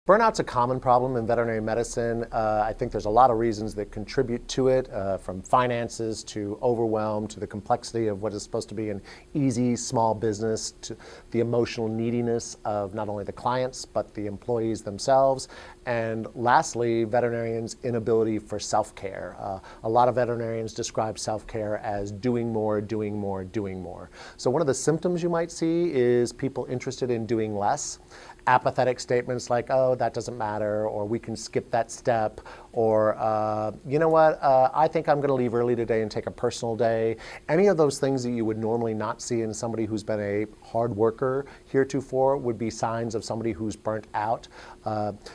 Burnout's a common problem in veterinary medicine. I think there's a lot of reasons that contribute to it, from finances to overwhelm to the complexity of what is supposed to be an easy small business, to the emotional neediness of not only the clients but the employees themselves, and lastly, veterinarians' inability for self-care. A lot of veterinarians describe self-care as doing more, doing more, doing more. So one of the symptoms you might see is people interested in doing less. Apathetic statements like, oh, that doesn't matter, or we can skip that step, or you know what, I think I'm going to leave early today and take a personal day. Any of those things that you would normally not see in somebody who's been a hard worker heretofore would be signs of somebody who's burnt out.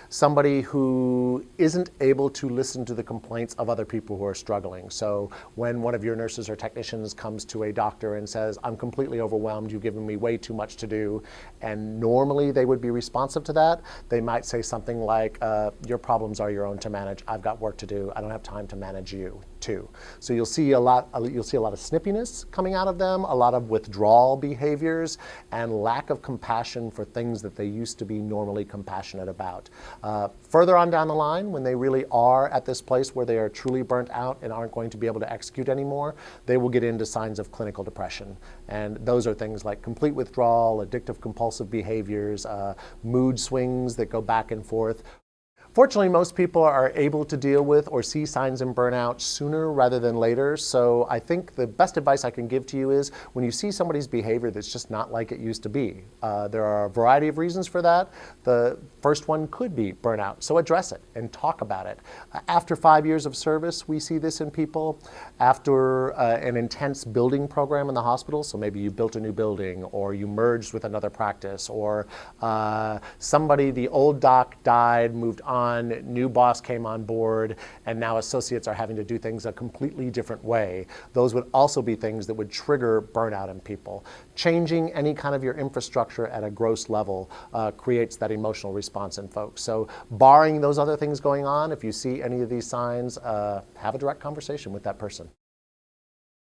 Somebody who isn't able to listen to the complaints of other people who are struggling. So when one of your nurses or technicians comes to a doctor and says, I'm completely overwhelmed, you've given me way too much to do, and normally they would be responsive to that, they might say something like, your problems are your own to manage. I've got work to do. I don't have time to manage you too. So you'll see a lot of snippiness coming out of them, a lot of withdrawal behaviors, and lack of compassion for things that they used to be normally compassionate about. Further on down the line, when they really are at this place where they are truly burnt out and aren't going to be able to execute anymore, they will get into signs of clinical depression. And those are things like complete withdrawal, addictive compulsive behaviors, mood swings that go back and forth. Fortunately, most people are able to deal with or see signs in burnout sooner rather than later. So I think the best advice I can give to you is when you see somebody's behavior that's just not like it used to be. There are a variety of reasons for that. The first one could be burnout. So address it and talk about it. After 5 years of service, we see this in people. After an intense building program in the hospital, so maybe you built a new building or you merged with another practice, or the old doc died, moved on, new boss came on board, and now associates are having to do things a completely different way. Those would also be things that would trigger burnout in people. Changing any kind of your infrastructure at a gross level creates that emotional response in folks. So barring those other things going on, if you see any of these signs, have a direct conversation with that person.